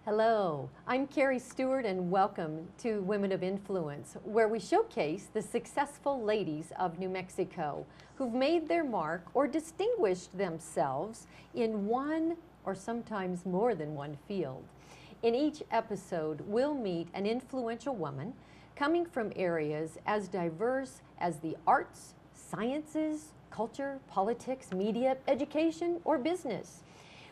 Hello, I'm Keri Stewart and welcome to Women of Influence, where we showcase the successful ladies of New Mexico who've made their mark or distinguished themselves in one or sometimes more than one field. In each episode, we'll meet an influential woman coming from areas as diverse as the arts, sciences, culture, politics, media, education, or business.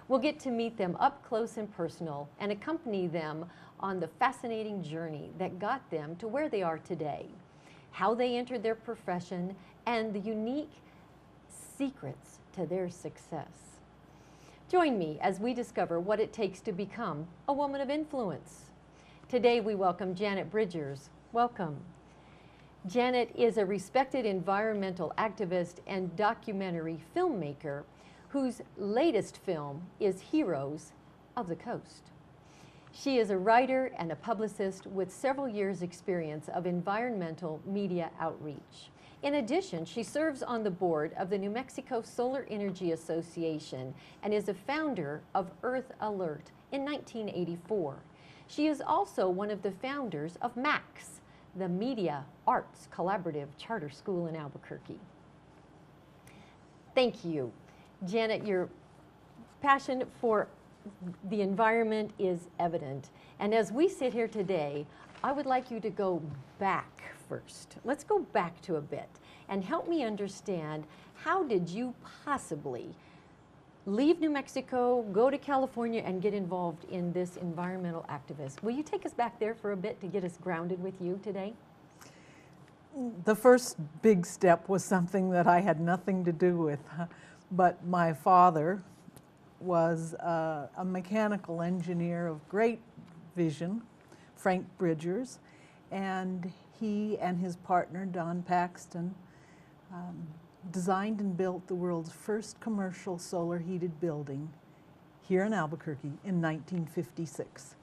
We'll get to meet them up close and personal and accompany them on the fascinating journey that got them to where they are today, how they entered their profession, and the unique secrets to their success. Join me as we discover what it takes to become a woman of influence. Today we welcome Janet Bridgers. Welcome. Janet is a respected environmental activist and documentary filmmaker whose latest film is Heroes of the Coast. She is a writer and a publicist with several years' experience of environmental media outreach. In addition, she serves on the board of the New Mexico Solar Energy Association and is a founder of Earth Alert in 1984. She is also one of the founders of MAX, the Media Arts Collaborative Charter School in Albuquerque. Thank you. Janet, your passion for the environment is evident. And as we sit here today, I would like you to go back first. Let's go back to a bit and help me understand, how did you possibly leave New Mexico, go to California, and get involved in this environmental activist? Will you take us back there for a bit to get us grounded with you today? The first big step was something that I had nothing to do with. But my father was a mechanical engineer of great vision, Frank Bridgers, and he and his partner, Don Paxton, designed and built the world's first commercial solar heated building here in Albuquerque in 1956.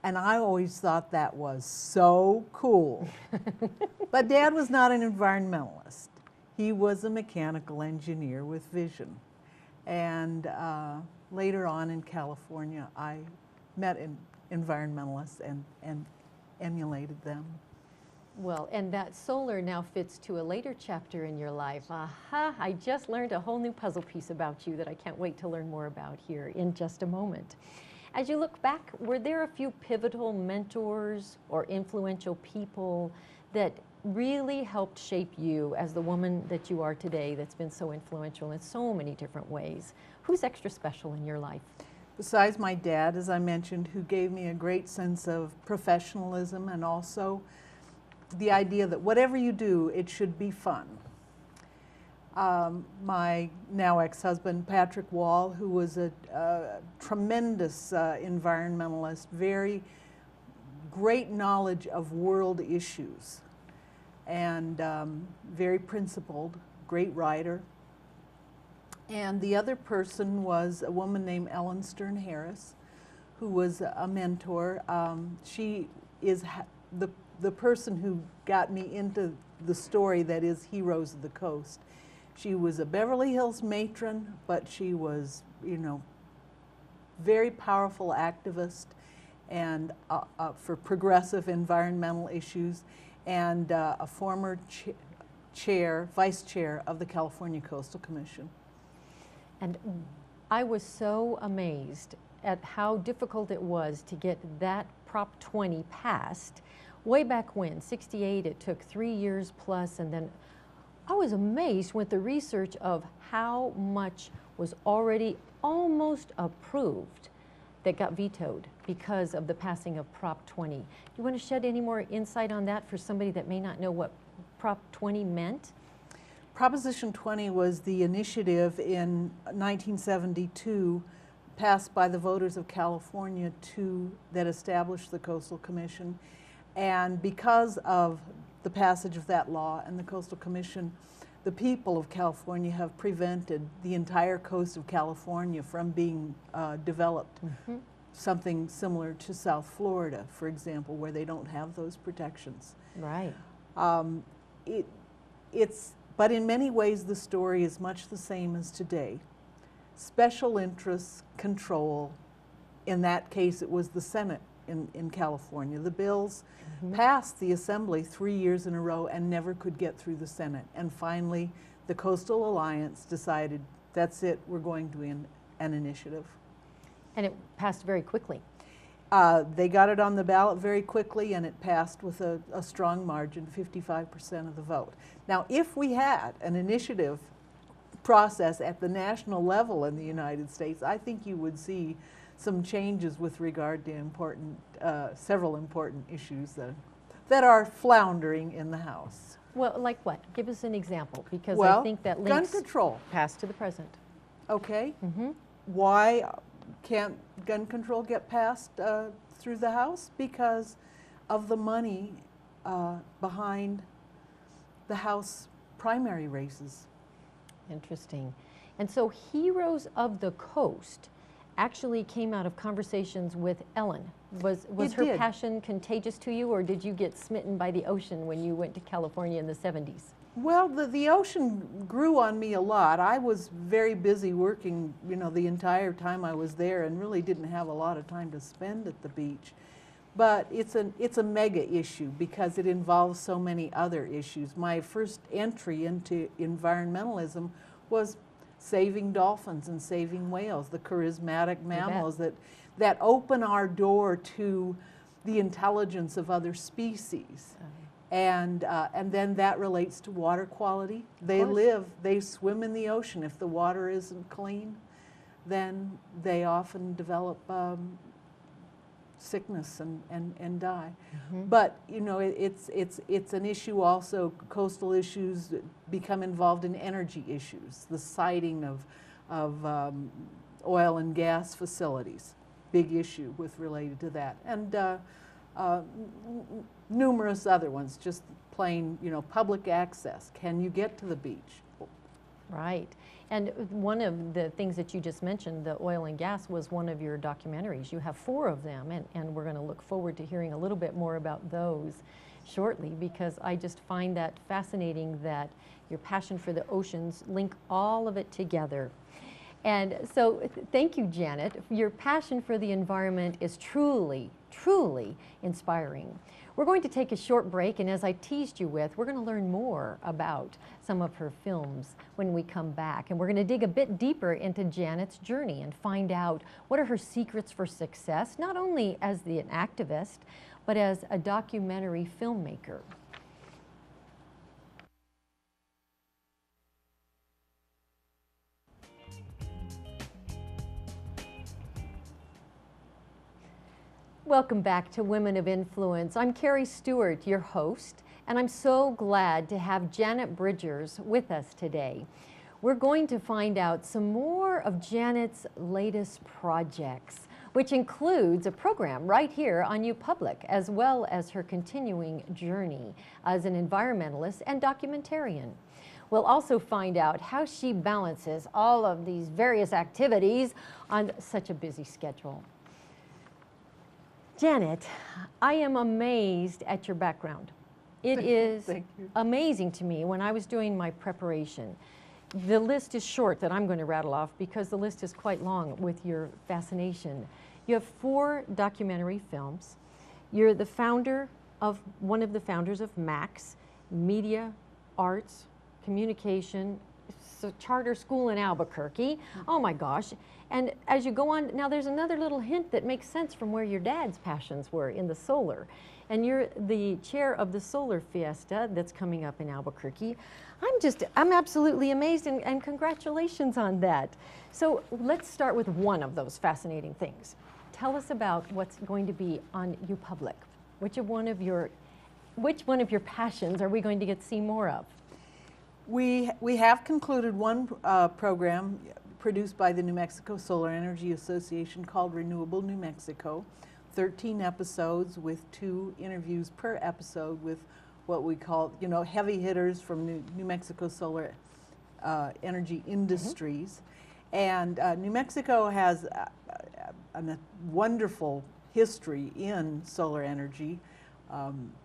And I always thought that was so cool. But Dad was not an environmentalist. He was a mechanical engineer with vision. And later on in California, I met environmentalists and emulated them. Well, and that solar now fits to a later chapter in your life. Aha, I just learned a whole new puzzle piece about you that I can't wait to learn more about here in just a moment. As you look back, were there a few pivotal mentors or influential people that really helped shape you as the woman that you are today, that's been so influential in so many different ways? Who's extra special in your life? Besides my dad, as I mentioned, who gave me a great sense of professionalism and also the idea that whatever you do, it should be fun. My now ex-husband, Patrick Wall, who was a tremendous environmentalist, very great knowledge of world issues, and very principled, great writer. And the other person was a woman named Ellen Stern Harris, who was a mentor. She is the person who got me into the story that is Heroes of the Coast. She was a Beverly Hills matron, but she was, very powerful activist and for progressive environmental issues, and a former vice chair of the California Coastal Commission. And I was so amazed at how difficult it was to get that Prop 20 passed. Way back when, 68, it took 3 years plus, and then I was amazed with the research of how much was already almost approved that got vetoed because of the passing of Prop 20. Do you want to shed any more insight on that for somebody that may not know what Prop 20 meant? Proposition 20 was the initiative in 1972 passed by the voters of California that established the Coastal Commission. And because of the passage of that law and the Coastal Commission, the people of California have prevented the entire coast of California from being developed. Mm-hmm. Something similar to South Florida, for example, where they don't have those protections. Right. But in many ways, the story is much the same as today. Special interests control In that case, it was the Senate in California. The bills passed the Assembly 3 years in a row and never could get through the Senate. And finally, the Coastal Alliance decided, that's it, we're going to an initiative. And it passed very quickly. They got it on the ballot very quickly, and it passed with a strong margin, 55% of the vote. Now, if we had an initiative process at the national level in the United States, I think you would see some changes with regard to several important issues that are floundering in the House. Well, like what? Give us an example, because Well, I think that gun links control. past to the present. Okay. Mm-hmm. Why can't gun control get passed through the House? Because of the money behind the House primary races. Interesting. And so Heroes of the Coast actually came out of conversations with Ellen. Was her did. passion contagious to you, or did you get smitten by the ocean when you went to California in the 70s? Well, the ocean grew on me a lot. I was very busy working, you know, the entire time I was there, and really didn't have a lot of time to spend at the beach. But it's a mega issue because it involves so many other issues. My first entry into environmentalism was saving dolphins and saving whales, the charismatic mammals that open our door to the intelligence of other species. And then that relates to water quality. They swim in the ocean. If the water isn't clean, then they often develop sickness and die. Mm-hmm. But you know, it's an issue also. Coastal issues become involved in energy issues. The siting of oil and gas facilities, big issue related to that, and numerous other ones. Just plain, you know, public access. Can you get to the beach? Right. And one of the things that you just mentioned, the oil and gas, was one of your documentaries. You have 4 of them, and we're going to look forward to hearing a little bit more about those shortly, because I just find that fascinating that your passion for the oceans link all of it together. And so thank you, Janet. Your passion for the environment is truly, truly inspiring. We're going to take a short break, and as I teased you with, we're going to learn more about some of her films when we come back. And we're going to dig a bit deeper into Janet's journey and find out what are her secrets for success, not only as an activist, but as a documentary filmmaker. Welcome back to Women of Influence. I'm Keri Stewart, your host, and I'm so glad to have Janet Bridgers with us today. We're going to find out some more of Janet's latest projects, which includes a program right here on UPublic, as well as her continuing journey as an environmentalist and documentarian. We'll also find out how she balances all of these various activities on such a busy schedule. Janet, I am amazed at your background. It is amazing to me when I was doing my preparation. The list is short that I'm going to rattle off because the list is quite long with your fascination. You have 4 documentary films. You're the founder of, one of the founders of MAX, Media, Arts, Communication, charter school in Albuquerque. Oh my gosh. And as you go on, now there's another little hint that makes sense from where your dad's passions were in the solar. And you're the chair of the Solar Fiesta that's coming up in Albuquerque. I'm absolutely amazed, and congratulations on that. So let's start with one of those fascinating things. Tell us about what's going to be on UPublic. Which one of your passions are we going to get to see more of? We have concluded one program produced by the New Mexico Solar Energy Association called Renewable New Mexico. 13 episodes with 2 interviews per episode with what we call, you know, heavy hitters from New Mexico solar energy industries. Mm-hmm. And New Mexico has a wonderful history in solar energy.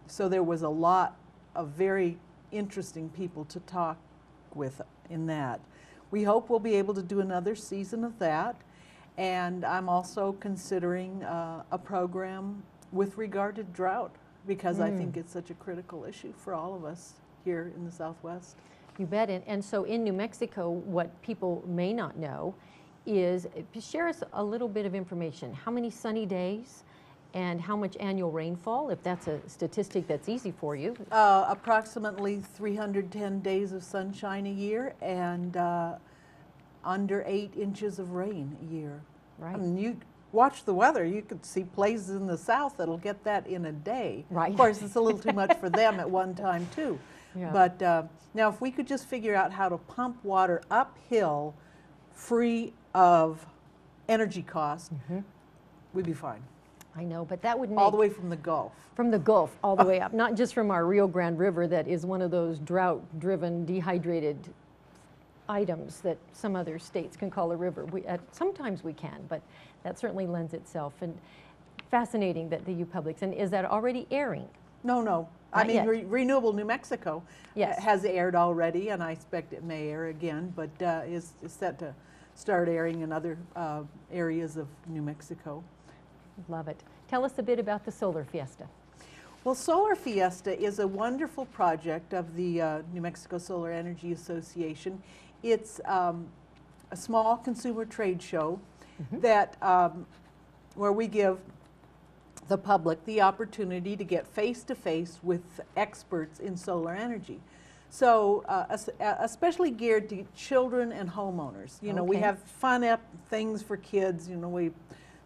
So there was a lot of very interesting people to talk with in that. We hope we'll be able to do another season of that. And I'm also considering a program with regard to drought, because I think it's such a critical issue for all of us here in the Southwest. You bet. And so in New Mexico, what people may not know is, share us a little bit of information. How many sunny days and how much annual rainfall, if that's a statistic that's easy for you? Approximately 310 days of sunshine a year, and under 8 inches of rain a year. Right. I mean, you watch the weather, you could see places in the South that'll get that in a day. Right. Of course, it's a little too much for them at one time too. Yeah. But now if we could just figure out how to pump water uphill free of energy costs, we'd be fine. I know, but that would make... All the way from the Gulf. From the Gulf all the way up, not just from our Rio Grande River that is one of those drought-driven, dehydrated items that some other states can call a river. Sometimes we can, but that certainly lends itself. And fascinating that the U-Publics, and is that already airing? No. Not I mean, yet. Renewable New Mexico Yes. has aired already, and I expect it may air again, but is set to start airing in other areas of New Mexico. Love it. Tell us a bit about the Solar Fiesta. Well, Solar Fiesta is a wonderful project of the New Mexico Solar Energy Association. It's a small consumer trade show that where we give the public the opportunity to get face-to-face with experts in solar energy. So especially geared to children and homeowners. You know, we Okay. have fun things for kids. You know,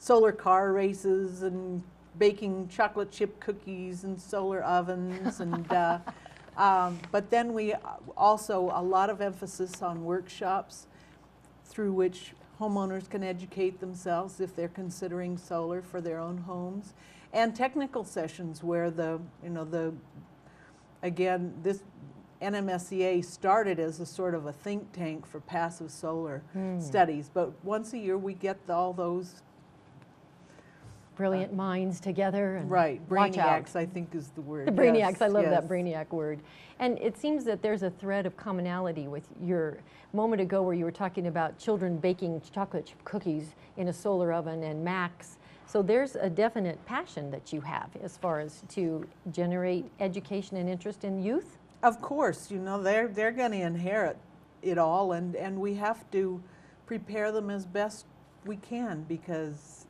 solar car races and baking chocolate chip cookies and solar ovens, and but then we also a lot of emphasis on workshops through which homeowners can educate themselves if they're considering solar for their own homes, and technical sessions where again, this NMSEA started as a sort of a think tank for passive solar studies, but once a year we get all those Brilliant minds together. And right, watch out. brainiacs I think is the word. The brainiacs, Yes, I love yes. that brainiac word. And it seems that there's a thread of commonality with your moment ago where you were talking about children baking chocolate chip cookies in a solar oven and Macs. So there's a definite passion that you have as far as to generate education and interest in youth. Of course, you know, they're going to inherit it all, and we have to prepare them as best we can, because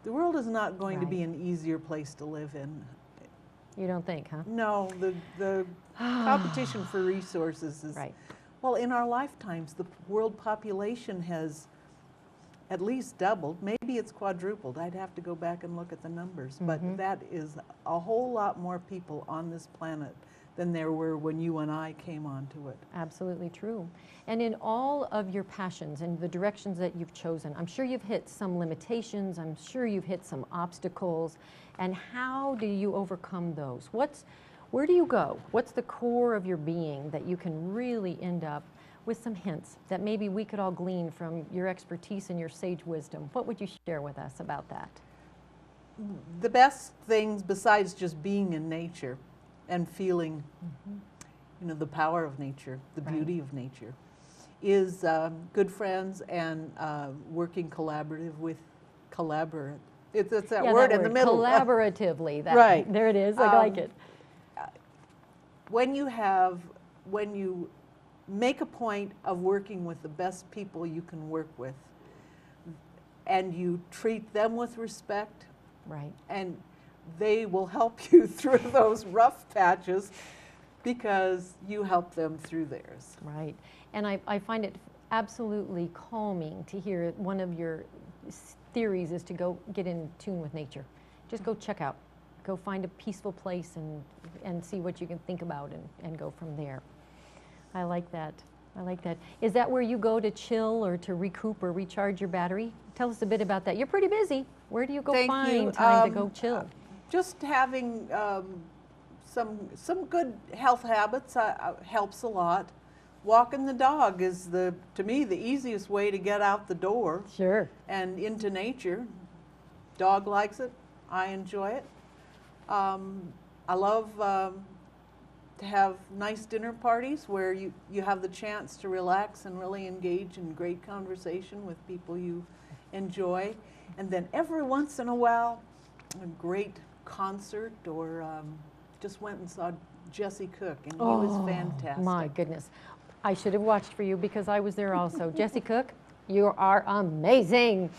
the world is not going to be an easier place to live in. You don't think, huh? No, the competition for resources is, Right. well, in our lifetimes, the world population has at least doubled. Maybe it's quadrupled. I'd have to go back and look at the numbers. But that is a whole lot more people on this planet than there were when you and I came onto it. Absolutely true. And in all of your passions and the directions that you've chosen, I'm sure you've hit some limitations, I'm sure you've hit some obstacles, and how do you overcome those? Where do you go? What's the core of your being that you can really end up with some hints that maybe we could all glean from your expertise and your sage wisdom? What would you share with us about that? The best things, besides just being in nature and feeling, you know, the power of nature, the beauty of nature, is good friends and working collaborative with It's that word in the middle. Collaboratively. Right. There it is. I like it. When you make a point of working with the best people you can work with, and you treat them with respect, Right. and they will help you through those rough patches because you help them through theirs. Right. And I find it absolutely calming to hear one of your theories is to go get in tune with nature. Just go check out. Go find a peaceful place and see what you can think about and go from there. I like that. I like that. Is that where you go to chill or to recoup or recharge your battery? Tell us a bit about that. You're pretty busy. Where do you go find time to go chill? Just having some good health habits helps a lot. Walking the dog is, to me, the easiest way to get out the door. Sure. And into nature. Dog likes it. I enjoy it. I love to have nice dinner parties where you have the chance to relax and really engage in great conversation with people you enjoy. And then every once in a while, a great concert, or just went and saw Jesse Cook, and he was fantastic. My goodness. I should have watched for you because I was there also. Jesse Cook, you are amazing.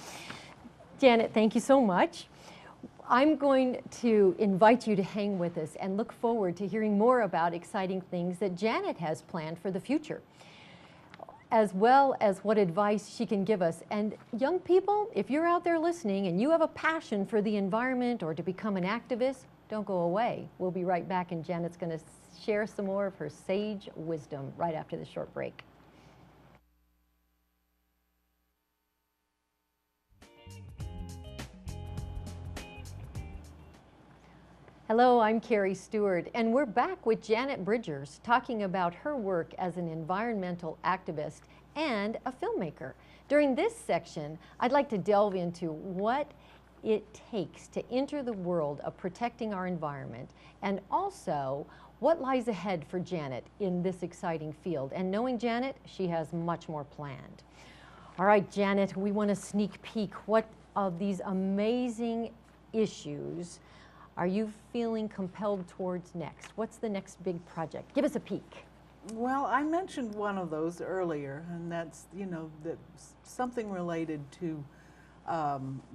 Janet, thank you so much. I'm going to invite you to hang with us and look forward to hearing more about exciting things that Janet has planned for the future, as well as what advice she can give us. And young people, if you're out there listening and you have a passion for the environment or to become an activist, don't go away. We'll be right back, and Janet's going to share some more of her sage wisdom right after the short break. Hello, I'm Keri Stewart, and we're back with Janet Bridgers talking about her work as an environmental activist and a filmmaker. During this section, I'd like to delve into what it takes to enter the world of protecting our environment, and also what lies ahead for Janet in this exciting field. And knowing Janet, she has much more planned. All right, Janet, we want a sneak peek. What of these amazing issues are you feeling compelled towards next? What's the next big project? Give us a peek. Well, I mentioned one of those earlier, and that's, something related to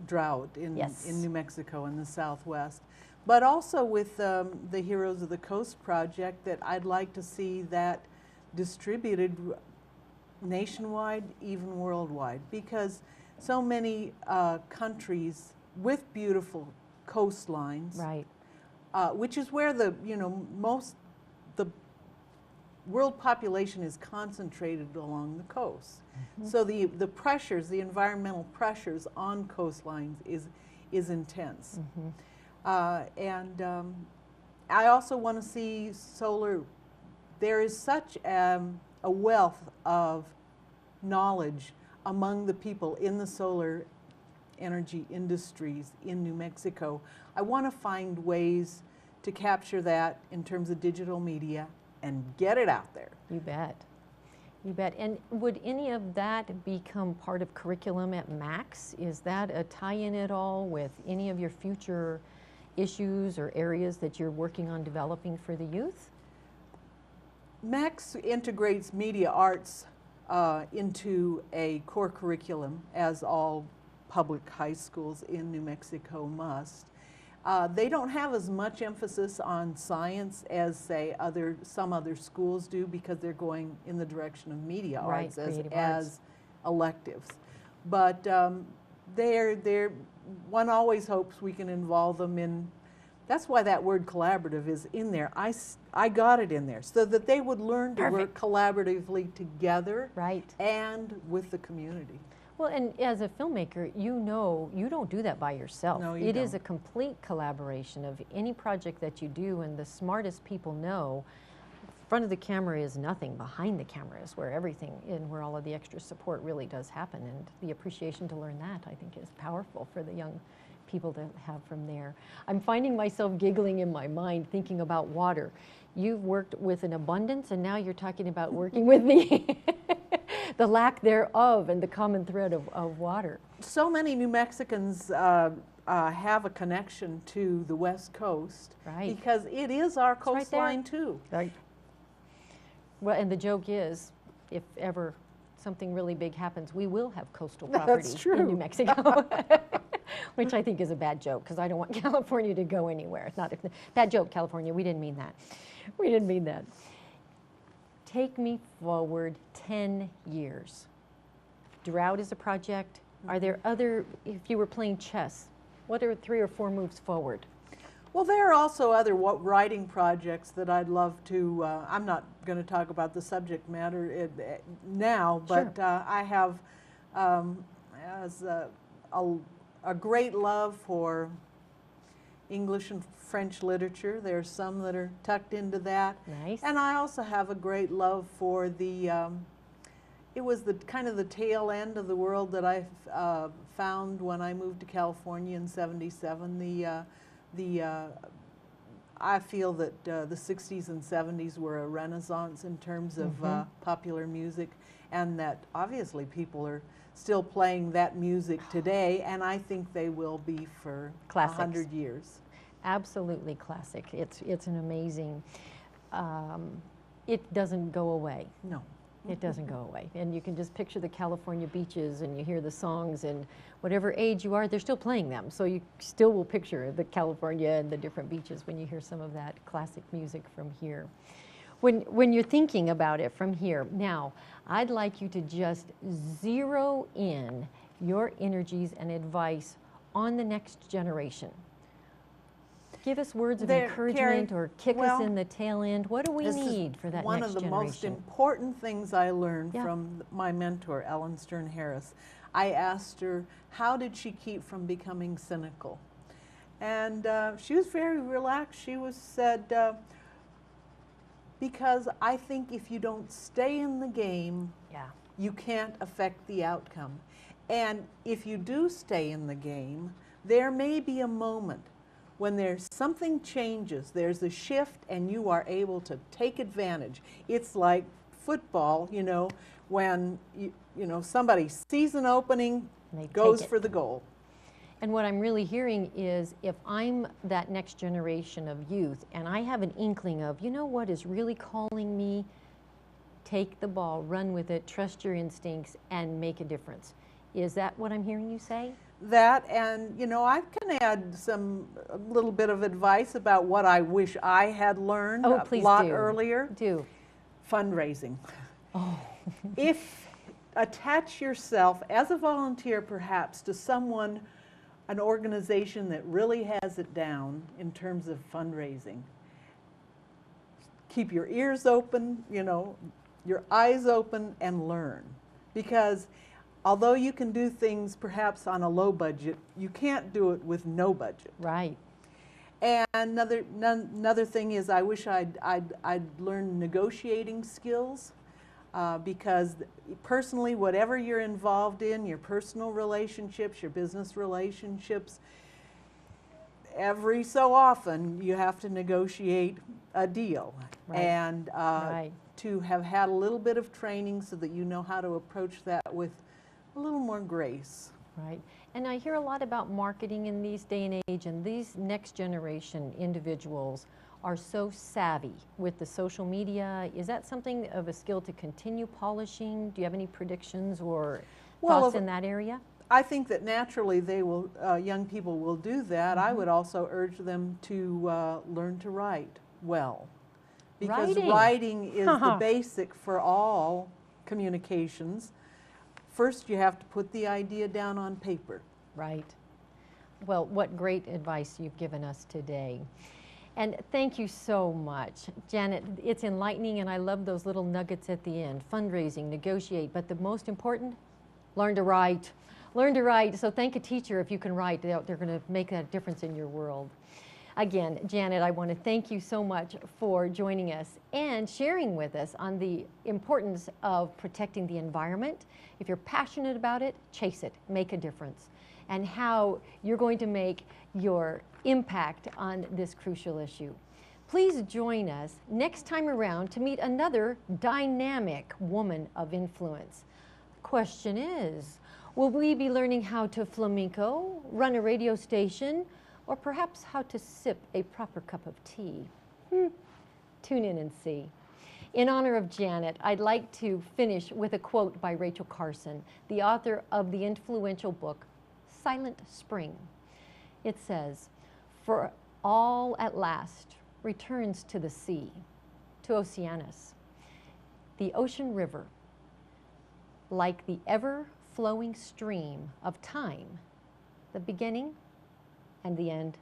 drought in New Mexico and the Southwest. But also with the Heroes of the Coast project, that I'd like to see that distributed nationwide, even worldwide, because so many countries with beautiful coastlines, right, which is where the world population is concentrated along the coast. Mm-hmm. So the pressures, the environmental pressures on coastlines is intense. Mm-hmm. And I also want to see solar. There is such a wealth of knowledge among the people in the solar energy industries in New Mexico. I want to find ways to capture that in terms of digital media and get it out there. You bet. You bet. And would any of that become part of curriculum at Max? Is that a tie-in at all with any of your future issues or areas that you're working on developing for the youth? Max integrates media arts into a core curriculum, as all public high schools in New Mexico must. They don't have as much emphasis on science as, say, some other schools do, because they're going in the direction of media arts as electives. But one always hopes we can involve them in. That's why that word collaborative is in there. I got it in there so that they would learn to work collaboratively together, and with the community. Well, and as a filmmaker, you don't do that by yourself. No, you It don't. is a complete collaboration of any project that you do, and the smartest people know front of the camera is nothing, behind the camera is where everything and where all of the extra support really does happen, and the appreciation to learn that, I think, is powerful for the young people to have from there. I'm finding myself giggling in my mind thinking about water. You've worked with an abundance, and now you're talking about working with the lack thereof and the common thread of water. So many New Mexicans have a connection to the West Coast, because it is our coastline too. Right. Well, and the joke is, if ever something really big happens, we will have coastal property in New Mexico. Which I think is a bad joke, because I don't want California to go anywhere. It's not a bad joke, California. We didn't mean that. We didn't mean that. Take me forward 10 years. Drought is a project. Are there other, if you were playing chess, what are 3 or 4 moves forward? Well, there are also other writing projects that I'd love to, I'm not going to talk about the subject matter now, but I have as a great love for English and French literature. There's some that are tucked into that. Nice. And I also have a great love for it was the kind of the tail end of the world that I found when I moved to California in '77, the I feel that the 60s and 70s were a renaissance in terms of popular music, and that obviously people are still playing that music today, and I think they will be for 100 years. Absolutely classic. It's an amazing, it doesn't go away. No. It doesn't go away. And you can just picture the California beaches, and you hear the songs, and whatever age you are, they're still playing them. So you still will picture the California and the different beaches when you hear some of that classic music from here. When you're thinking about it from here, now, I'd like you to just zero in your energies and advice on the next generation. Give us words of encouragement, Keri, or kick us in the tail end. What do we need for that next generation? One of the most important things I learned from my mentor, Ellen Stern Harris. I asked her, how did she keep from becoming cynical? And she was very relaxed. She said, because I think if you don't stay in the game, you can't affect the outcome. And if you do stay in the game, there may be a moment when there's something changes, there's a shift, and you are able to take advantage. It's like football, you know, when somebody sees an opening, goes for the goal. And what I'm really hearing is, if I'm that next generation of youth and I have an inkling of, you know what is really calling me, take the ball, run with it, trust your instincts, and make a difference. Is that what I'm hearing you say? That, and you know, I can add a little bit of advice about what I wish I had learned a lot earlier. Fundraising. Oh. Attach yourself as a volunteer perhaps to someone, an organization that really has it down in terms of fundraising. Keep your ears open, you know, your eyes open, and learn. Because although you can do things perhaps on a low budget, you can't do it with no budget. Right. And another thing is, I wish I'd learned negotiating skills, because personally, whatever you're involved in, your personal relationships, your business relationships, every so often you have to negotiate a deal. Right. And to have had a little bit of training so that you know how to approach that with a little more grace. Right. And I hear a lot about marketing in these day and age, and these next generation individuals are so savvy with the social media. Is that something of a skill to continue polishing? Do you have any predictions or thoughts in that area? I think that naturally they will, young people will do that. I would also urge them to learn to write well. Because writing is the basic for all communications. First, you have to put the idea down on paper. Right. Well, what great advice you've given us today. And thank you so much. Janet, it's enlightening, and I love those little nuggets at the end. Fundraising, negotiate, but the most important, learn to write. Learn to write. So thank a teacher if you can write. They're going to make that difference in your world. Again, Janet, I want to thank you so much for joining us and sharing with us on the importance of protecting the environment. If you're passionate about it, chase it, make a difference, and how you're going to make your impact on this crucial issue. Please join us next time around to meet another dynamic woman of influence. The question is, will we be learning how to flamenco, run a radio station, or perhaps how to sip a proper cup of tea? Tune in and see. In honor of Janet, I'd like to finish with a quote by Rachel Carson, the author of the influential book, Silent Spring. It says, "For all at last returns to the sea, to Oceanus, the ocean river, like the ever-flowing stream of time, the beginning and the end